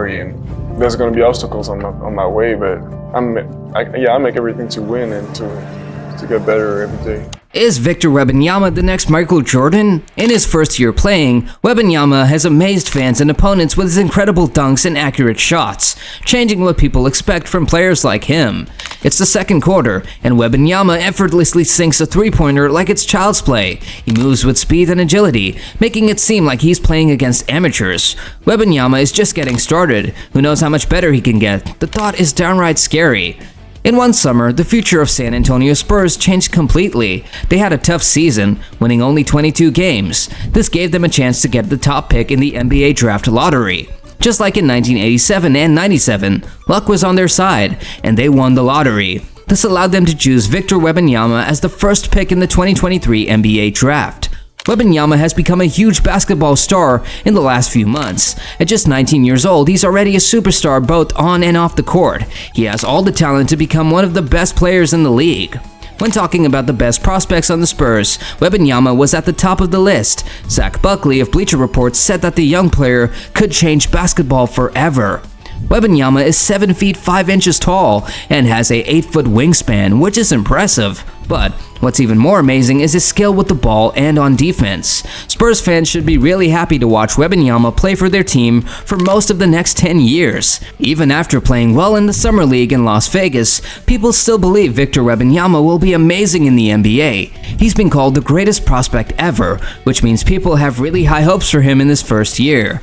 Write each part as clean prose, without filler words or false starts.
lottery, and there's going to be obstacles on my way, but I make everything to win and to get better every day. Is Victor Wembanyama the next Michael Jordan? In his first year playing, Wembanyama has amazed fans and opponents with his incredible dunks and accurate shots, changing what people expect from players like him. It's the second quarter, and Wembanyama effortlessly sinks a three-pointer like it's child's play. He moves with speed and agility, making it seem like he's playing against amateurs. Wembanyama is just getting started. Who knows how much better he can get? The thought is downright scary. In one summer, the future of San Antonio Spurs changed completely. They had a tough season, winning only 22 games. This gave them a chance to get the top pick in the NBA draft lottery. Just like in 1987 and 97, luck was on their side, and they won the lottery. This allowed them to choose Victor Wembanyama as the first pick in the 2023 NBA draft. Wembanyama has become a huge basketball star in the last few months. At just 19 years old, he's already a superstar both on and off the court. He has all the talent to become one of the best players in the league. When talking about the best prospects on the Spurs, Wembanyama was at the top of the list. Zach Buckley of Bleacher Report said that the young player could change basketball forever. Wembanyama is 7 feet 5 inches tall and has a 8-foot wingspan, which is impressive. But what's even more amazing is his skill with the ball and on defense. Spurs fans should be really happy to watch Wembanyama play for their team for most of the next 10 years. Even after playing well in the Summer League in Las Vegas, people still believe Victor Wembanyama will be amazing in the NBA. He's been called the greatest prospect ever, which means people have really high hopes for him in his first year.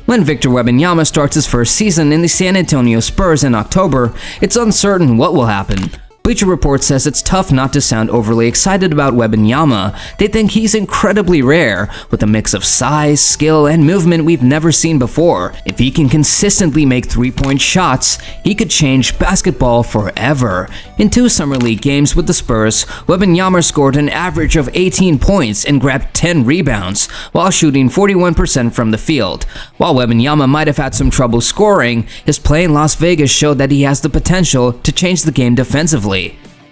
When Victor Wembanyama starts his first season in the San Antonio Spurs in October, it's uncertain what will happen. Bleacher Report says it's tough not to sound overly excited about Wembanyama. They think he's incredibly rare, with a mix of size, skill, and movement we've never seen before. If he can consistently make three-point shots, he could change basketball forever. In 2 Summer League games with the Spurs, Wembanyama scored an average of 18 points and grabbed 10 rebounds, while shooting 41% from the field. While Wembanyama might have had some trouble scoring, his play in Las Vegas showed that he has the potential to change the game defensively.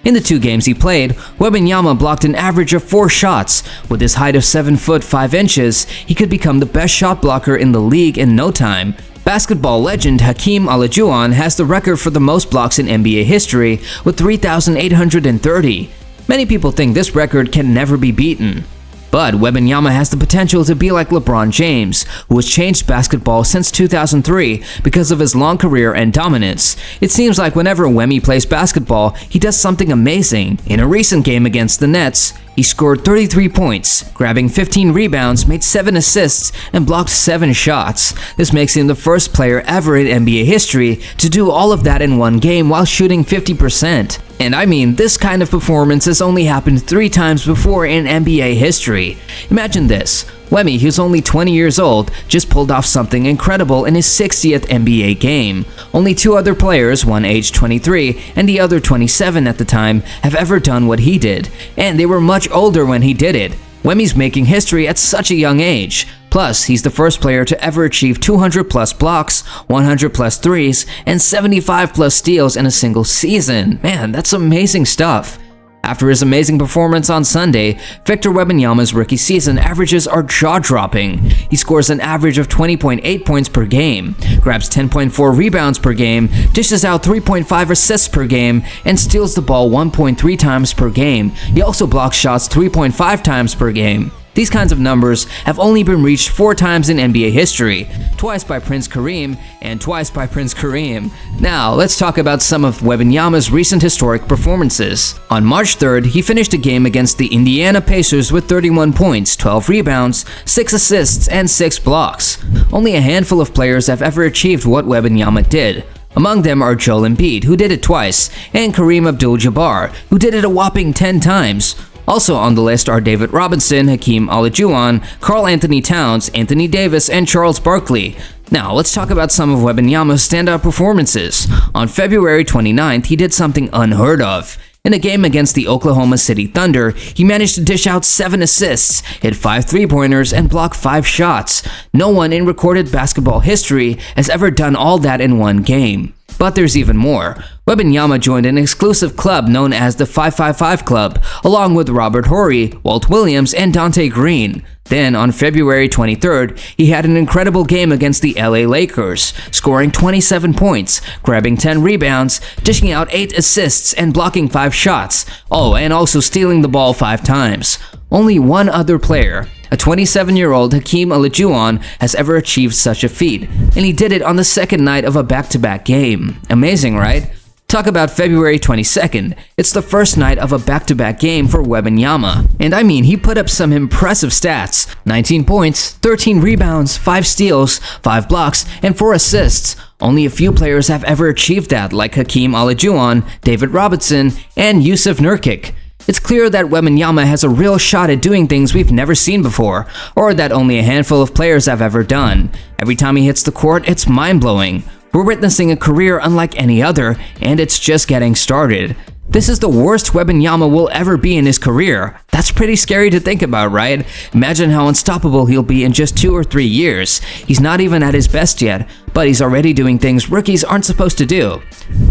In the 2 games he played, Wembanyama blocked an average of 4 shots. With his height of 7 foot 5 inches, he could become the best shot blocker in the league in no time. Basketball legend Hakeem Olajuwon has the record for the most blocks in NBA history with 3,830. Many people think this record can never be beaten. But Wembanyama has the potential to be like LeBron James, who has changed basketball since 2003 because of his long career and dominance. It seems like whenever Wemby plays basketball, he does something amazing. In a recent game against the Nets, he scored 33 points, grabbing 15 rebounds, made 7 assists, and blocked 7 shots. This makes him the first player ever in NBA history to do all of that in one game while shooting 50%. And I mean, this kind of performance has only happened 3 times before in NBA history. Imagine this. Wemby, who's only 20 years old, just pulled off something incredible in his 60th NBA game. Only 2 other players, one aged 23 and the other 27 at the time, have ever done what he did. And they were much older when he did it. Wemby's making history at such a young age. Plus, he's the first player to ever achieve 200-plus blocks, 100-plus threes, and 75-plus steals in a single season. Man, that's amazing stuff. After his amazing performance on Sunday, Victor Wembanyama's rookie season averages are jaw-dropping. He scores an average of 20.8 points per game, grabs 10.4 rebounds per game, dishes out 3.5 assists per game, and steals the ball 1.3 times per game. He also blocks shots 3.5 times per game. These kinds of numbers have only been reached 4 times in NBA history, twice by Prince Kareem and twice by Prince Kareem. Now, let's talk about some of Wembanyama's recent historic performances. On March 3rd, he finished a game against the Indiana Pacers with 31 points, 12 rebounds, 6 assists, and 6 blocks. Only a handful of players have ever achieved what Wembanyama did. Among them are Joel Embiid, who did it twice, and Kareem Abdul-Jabbar, who did it a whopping 10 times. Also on the list are David Robinson, Hakeem Olajuwon, Karl Anthony Towns, Anthony Davis, and Charles Barkley. Now, let's talk about some of Wembanyama's standout performances. On February 29th, he did something unheard of. In a game against the Oklahoma City Thunder, he managed to dish out 7 assists, hit 5 three-pointers, and block 5 shots. No one in recorded basketball history has ever done all that in one game. But there's even more. Wembanyama joined an exclusive club known as the 555 Club, along with Robert Horry, Walt Williams, and Dante Green. Then, on February 23rd, he had an incredible game against the LA Lakers, scoring 27 points, grabbing 10 rebounds, dishing out 8 assists, and blocking 5 shots. Oh, and also stealing the ball 5 times. Only one other player, a 27-year-old Hakeem Olajuwon, has ever achieved such a feat, and he did it on the second night of a back-to-back game. Amazing, right? Talk about February 22nd. It's the first night of a back-to-back game for Wembanyama. And I mean, he put up some impressive stats. 19 points, 13 rebounds, 5 steals, 5 blocks, and 4 assists. Only a few players have ever achieved that, like Hakeem Olajuwon, David Robinson, and Yusuf Nurkic. It's clear that Wembanyama has a real shot at doing things we've never seen before, or that only a handful of players have ever done. Every time he hits the court, it's mind-blowing. We're witnessing a career unlike any other, and it's just getting started. This is the worst Wembanyama will ever be in his career. That's pretty scary to think about, right? Imagine how unstoppable he'll be in just 2 or 3 years. He's not even at his best yet, but he's already doing things rookies aren't supposed to do.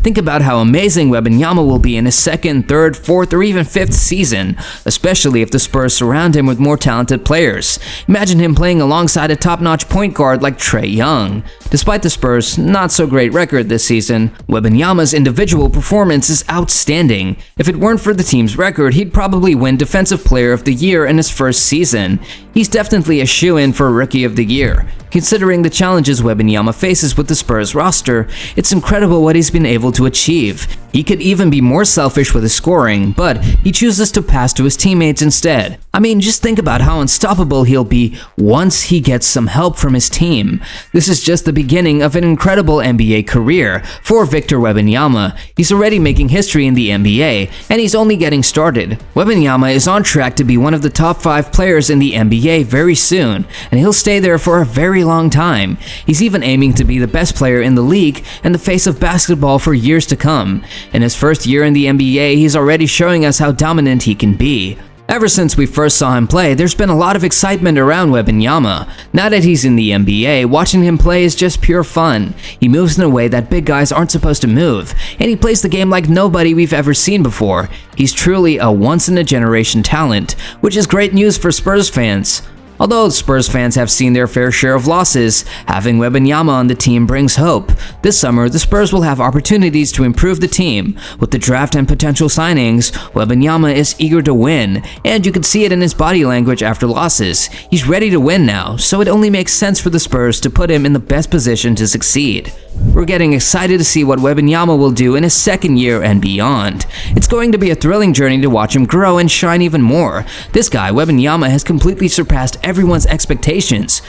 Think about how amazing Wembanyama will be in his second, third, fourth, or even fifth season, especially if the Spurs surround him with more talented players. Imagine him playing alongside a top-notch point guard like Trae Young. Despite the Spurs' not-so-great record this season, Wembanyama's individual performance is outstanding. If it weren't for the team's record, he'd probably win Defensive Player of the Year in his first season. He's definitely a shoo-in for Rookie of the Year. Considering the challenges Wembanyama faces with the Spurs roster, it's incredible what he's been able to achieve. He could even be more selfish with his scoring, but he chooses to pass to his teammates instead. I mean, just think about how unstoppable he'll be once he gets some help from his team. This is just the beginning of an incredible NBA career for Victor Wembanyama. He's already making history in the NBA, and he's only getting started. Wembanyama is on track to be one of the top 5 players in the NBA very soon, and he'll stay there for a very long time. He's even aiming to be the best player in the league and the face of basketball for years to come. In his first year in the NBA, he's already showing us how dominant he can be. Ever since we first saw him play, there's been a lot of excitement around Wembanyama. Now that he's in the NBA, watching him play is just pure fun. He moves in a way that big guys aren't supposed to move, and he plays the game like nobody we've ever seen before. He's truly a once-in-a-generation talent, which is great news for Spurs fans. Although Spurs fans have seen their fair share of losses, having Wembanyama on the team brings hope. This summer, the Spurs will have opportunities to improve the team. With the draft and potential signings, Wembanyama is eager to win, and you can see it in his body language after losses. He's ready to win now, so it only makes sense for the Spurs to put him in the best position to succeed. We're getting excited to see what Wembanyama will do in his second year and beyond. It's going to be a thrilling journey to watch him grow and shine even more. This guy, Wembanyama, has completely surpassed everyone's expectations.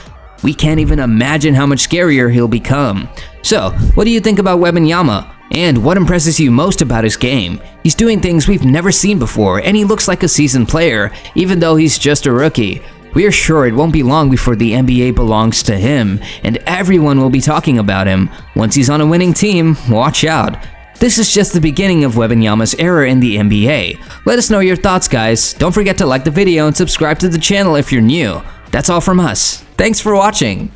We can't even imagine how much scarier he'll become. So, what do you think about Wembanyama? And what impresses you most about his game? He's doing things we've never seen before, and he looks like a seasoned player, even though he's just a rookie. We are sure it won't be long before the NBA belongs to him, and everyone will be talking about him. Once he's on a winning team, watch out. This is just the beginning of Wembanyama's era in the NBA. Let us know your thoughts, guys. Don't forget to like the video and subscribe to the channel if you're new. That's all from us. Thanks for watching.